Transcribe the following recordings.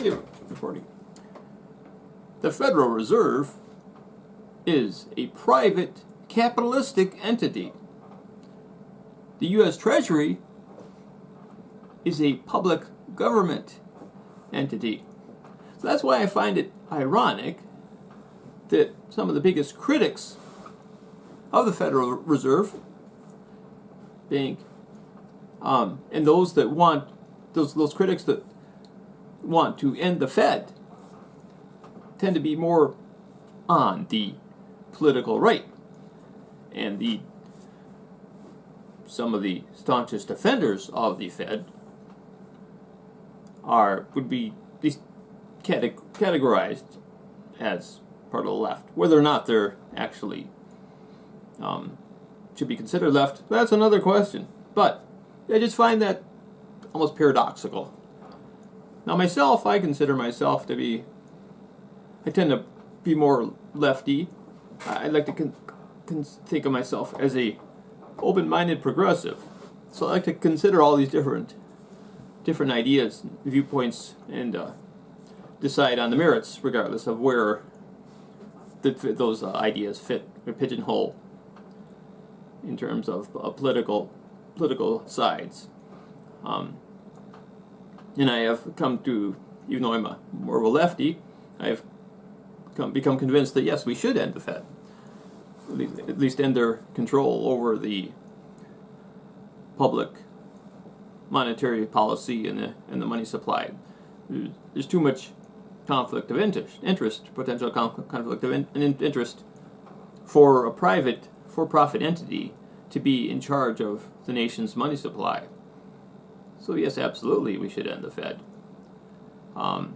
Hey, recording. The Federal Reserve is a private capitalistic entity. The U.S. Treasury is a public government entity. So that's why I find it ironic that some of the biggest critics of the Federal Reserve Bank and those that want those critics that want to end the Fed tend to be more on the political right, and some of the staunchest defenders of the Fed would be at least categorized as part of the left. Whether or not they're actually should be considered left, that's another question. But I just find that almost paradoxical. Now myself, I consider myself to be, I tend to be more lefty. I like to think of myself as a open-minded progressive. So I like to consider all these different ideas, viewpoints, and decide on the merits regardless of where those ideas fit or pigeonhole in terms of political sides. And I have come to, even though I'm more of a lefty, I have become convinced that yes, we should end the Fed. At least end their control over the public monetary policy and the money supply. There's too much conflict of interest, potential conflict of interest for a private, for-profit entity to be in charge of the nation's money supply. So yes, absolutely, we should end the Fed. That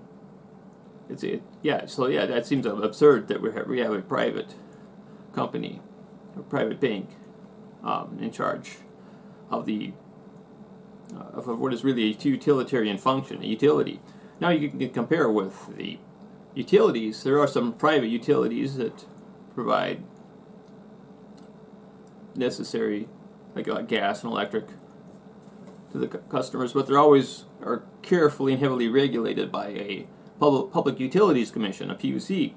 seems absurd that we have a private company, a private bank, in charge of of what is really a utilitarian function, a utility. Now you can compare with the utilities. There are some private utilities that provide necessary, like gas and electric, to the customers, but they're always are carefully and heavily regulated by a Public Utilities Commission, a PUC,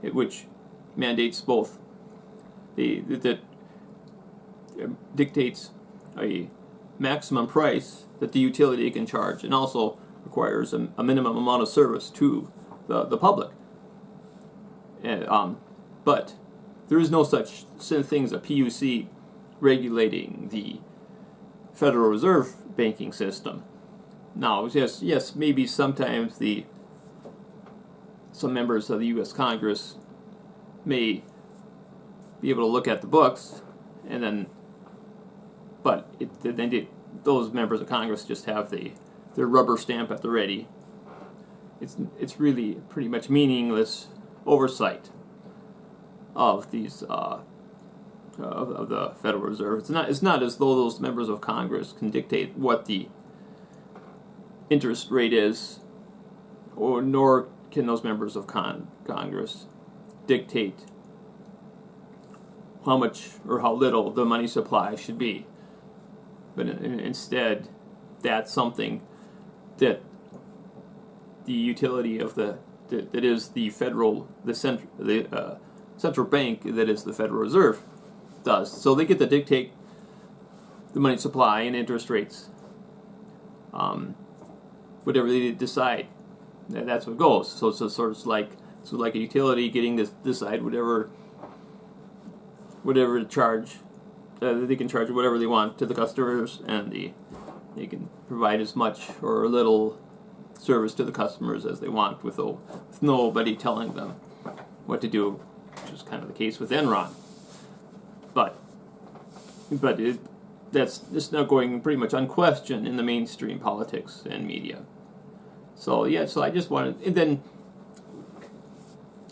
which mandates both that dictates a maximum price that the utility can charge, and also requires a minimum amount of service to the public. But there is no such thing as a PUC regulating the Federal Reserve banking system. Now, yes, maybe sometimes some members of the U.S. Congress may be able to look at the books, and then, those members of Congress just have their rubber stamp at the ready. It's really pretty much meaningless oversight of these of the Federal Reserve. It's not as though those members of Congress can dictate what the interest rate is, nor can those members of Congress dictate how much or how little the money supply should be. But instead, that's something that the utility of that is the central bank, that is the Federal Reserve, does. So they get to dictate the money supply and interest rates, whatever they decide. That's what goes. So it's sort of like a utility getting to decide whatever to charge. They can charge whatever they want to the customers, and they can provide as much or little service to the customers as they want, with nobody telling them what to do, which is kind of the case with Enron. But that's just now going pretty much unquestioned in the mainstream politics and media. So I just wanted, and then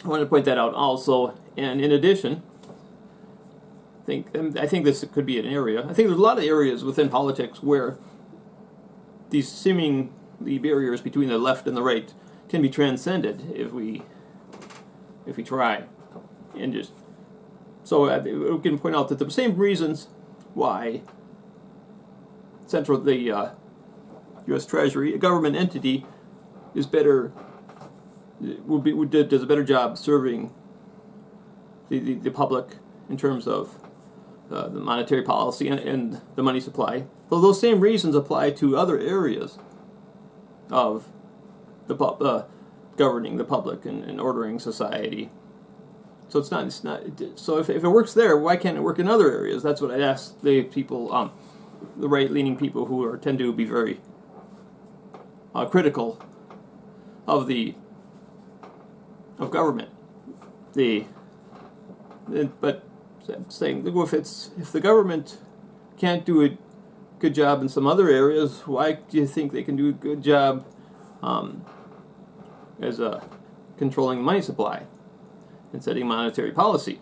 I wanted to point that out also. And in addition, I think this could be an area. I think there's a lot of areas within politics where these seemingly barriers between the left and the right can be transcended if we try. And just so we can point out that the same reasons why the U.S. Treasury, a government entity, is better, does a better job serving the public in terms of the monetary policy and the money supply. Though those same reasons apply to other areas of the governing the public and ordering society. So it's not. So if it works there, why can't it work in other areas? That's what I ask the people, the right-leaning people who tend to be very critical of government. But saying, if the government can't do a good job in some other areas, why do you think they can do a good job as controlling money supply and setting monetary policy?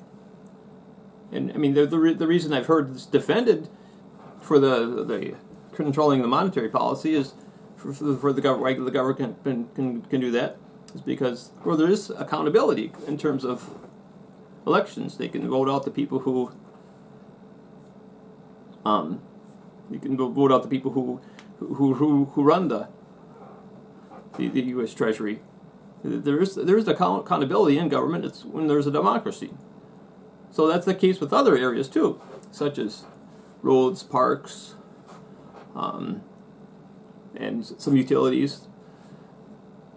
And I mean, the reason I've heard this defended for the controlling the monetary policy is for the government. The government can do that is because there is accountability in terms of elections. They can vote out the people who who run the U.S. Treasury. There is accountability in government. It's when there's a democracy. So that's the case with other areas too, such as roads, parks, and some utilities.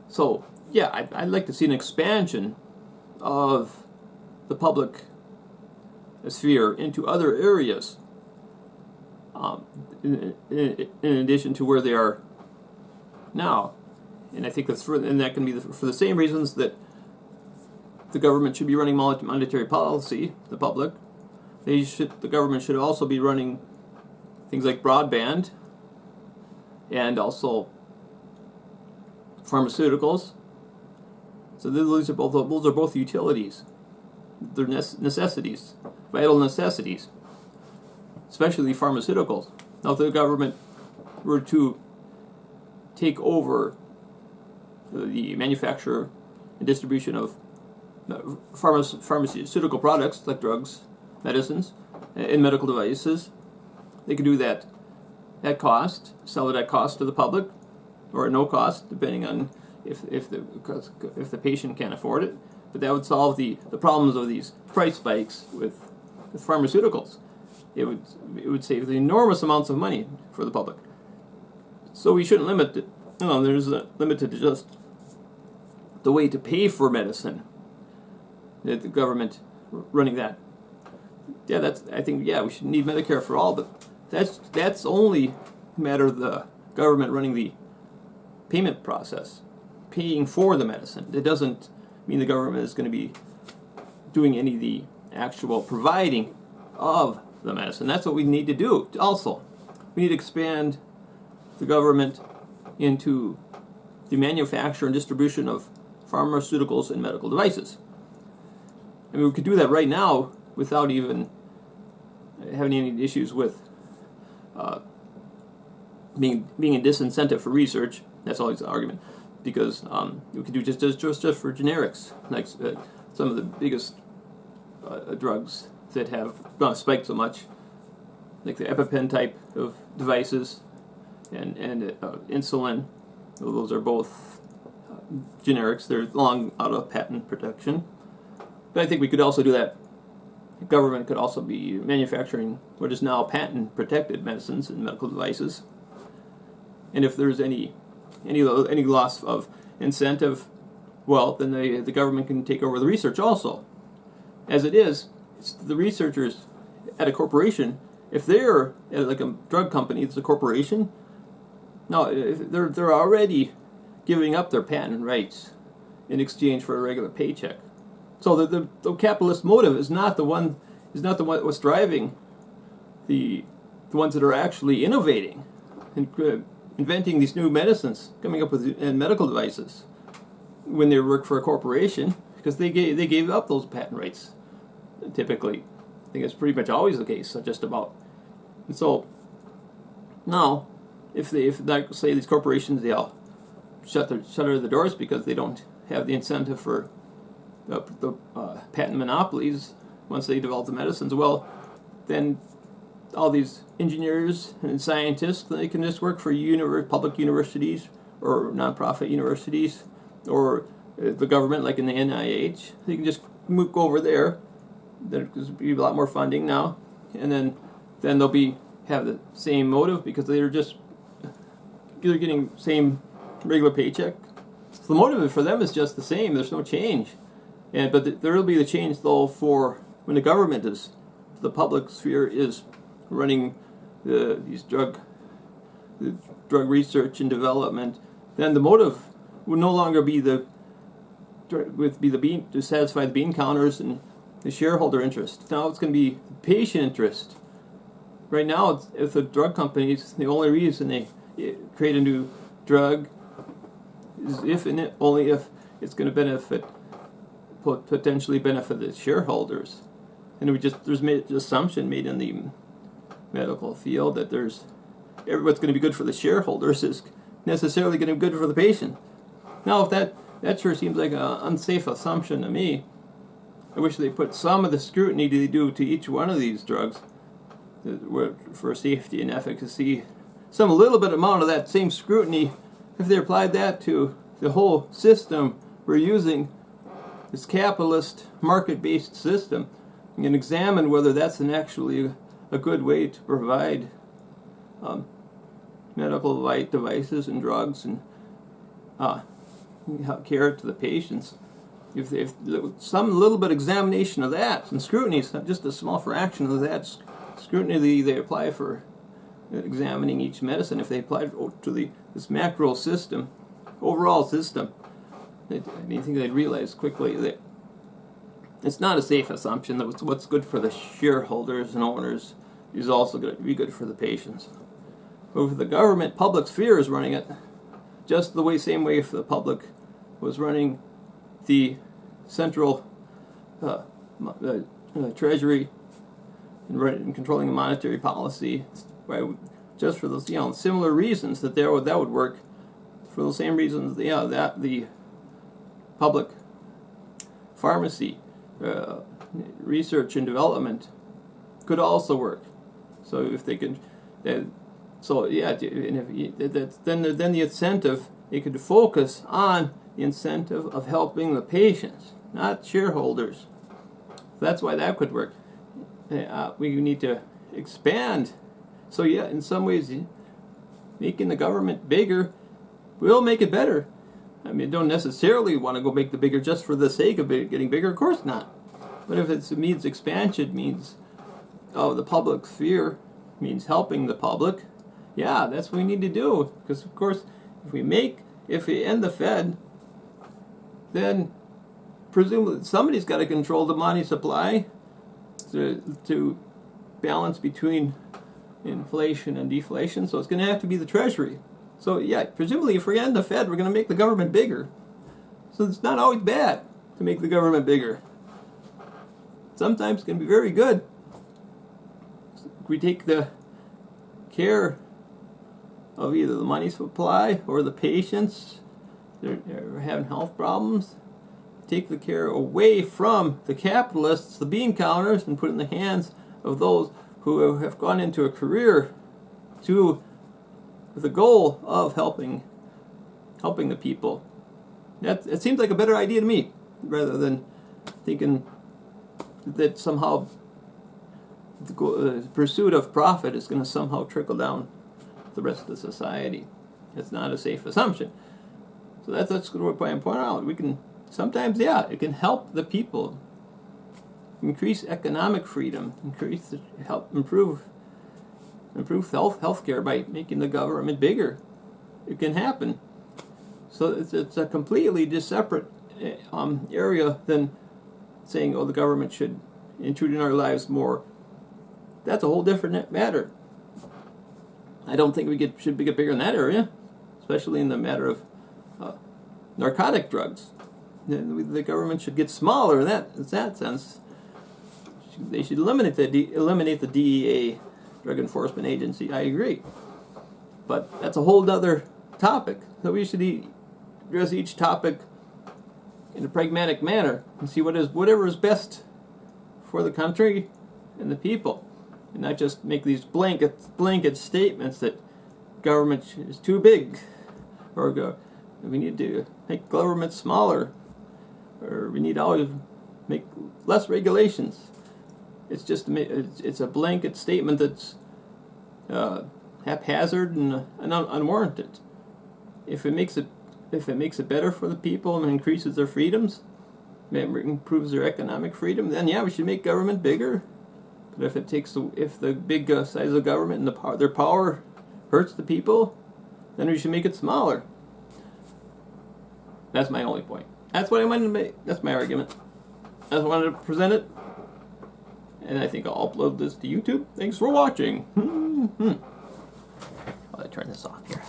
So yeah, I'd like to see an expansion of the public sphere into other areas, in addition to where they are now. And I think that can be for the same reasons that the government should be running monetary policy. The public, the government should also be running things like broadband and also pharmaceuticals. So those are both utilities. They're necessities, vital necessities, especially pharmaceuticals. Now, if the government were to take over the manufacture and distribution of pharmaceutical products like drugs, medicines, and medical devices, they could do that at cost, sell it at cost to the public, or at no cost, depending on if the patient can't afford it. But that would solve the problems of these price spikes with pharmaceuticals. It would save enormous amounts of money for the public. So we shouldn't limit it. There's a limit to just the way to pay for medicine. The government running that. Yeah, I think we should need Medicare for all, but that's only a matter of the government running the payment process, paying for the medicine. It doesn't mean the government is going to be doing any of the actual providing of the medicine. That's what we need to do. Also, we need to expand the government into the manufacture and distribution of pharmaceuticals and medical devices. I mean, we could do that right now without even having any issues with being a disincentive for research. That's always the argument, because we could do just for generics, like some of the biggest drugs that have spiked so much, like the EpiPen type of devices and insulin. Those are both generics. They're long out of patent protection. But I think we could also do that. The government could also be manufacturing what is now patent protected medicines and medical devices. And if there's any loss of incentive, well, then the government can take over the research also. As it is, it's the researchers at a corporation. If they're at like a drug company, it's a corporation. No, they're already giving up their patent rights in exchange for a regular paycheck. So the capitalist motive is not the one what's driving the ones that are actually innovating and inventing these new medicines, coming up with medical devices when they work for a corporation, because they gave up those patent rights. Typically, I think it's pretty much always the case, just about. And so now, if like say these corporations, they'll shutter the doors because they don't have the incentive for the patent monopolies once they develop the medicines. Well, then all these engineers and scientists, they can just work for public universities or nonprofit universities, or the government, like in the NIH. You can just go over there. There's be a lot more funding now, and then they'll have the same motive because they're getting same regular paycheck. So the motive for them is just the same. There's no change, but there will be the change though for when the government the public sphere is running these drug research and development. Then the motive would no longer be to satisfy the bean counters and the shareholder interest. Now it's going to be patient interest. Right now, if the drug companies, the only reason they create a new drug is only if it's going to potentially benefit the shareholders. And there's an assumption made in the medical field that what's going to be good for the shareholders is necessarily going to be good for the patient. Now, if that sure seems like an unsafe assumption to me. I wish they put some of the scrutiny they do to each one of these drugs for safety and efficacy. Some little bit amount of that same scrutiny, if they applied that to the whole system we're using, this capitalist market-based system, and examine whether that's actually a good way to provide medical devices and drugs and care to the patients. If some little bit examination of that and scrutiny, it's not just a small fraction of that scrutiny they apply for examining each medicine. If they applied to this macro system, overall system, I think they'd realize quickly that it's not a safe assumption that what's good for the shareholders and owners is also going to be good for the patients. But if the government, public sphere is running it, just the same way if the public was running the central Treasury and controlling the monetary policy, just for those similar reasons that would work. For the same reasons, that the public pharmacy research and development could also work. So if they could, then the incentive, they could focus on the incentive of helping the patients, not shareholders. That's why that could work. We need to expand. So in some ways, making the government bigger will make it better. I mean, don't necessarily want to go make the bigger just for the sake of it getting bigger. Of course not. But if it means expansion, means the public sphere, means helping the public, that's what we need to do. Because of course, if we end the Fed, then presumably somebody's got to control the money supply to balance between inflation and deflation. So it's going to have to be the Treasury. So presumably if we end the Fed, we're going to make the government bigger. So it's not always bad to make the government bigger. Sometimes it can be very good. We take the care of either the money supply or the patients that are having health problems. Take the care away from the capitalists, the bean counters, and put it in the hands of those who have gone into a career with the goal of helping the people. It seems like a better idea to me, rather than thinking that somehow the pursuit of profit is going to somehow trickle down the rest of the society. It's not a safe assumption. So that's what I'm pointing out. We can sometimes, it can help the people, increase economic freedom, help improve healthcare by making the government bigger. It can happen. So it's a completely separate area than saying, the government should intrude in our lives more. That's a whole different matter. I don't think we should get bigger in that area, especially in the matter of narcotic drugs. The government should get smaller in that sense. They should eliminate the DEA, Drug Enforcement Agency. I agree, but that's a whole other topic. So we should address each topic in a pragmatic manner and see whatever is best for the country and the people, and not just make these blanket statements that government is too big, or we need to make government smaller, or we need to always make less regulations. It's just it's a blanket statement that's haphazard and unwarranted. If it makes it better for the people and increases their freedoms, improves their economic freedom, then yeah, we should make government bigger. But if the big size of the government and their power hurts the people, then we should make it smaller. That's my only point. That's what I wanted to make. That's my argument. I just wanted to present it. And I think I'll upload this to YouTube. Thanks for watching. I'll turn this off here.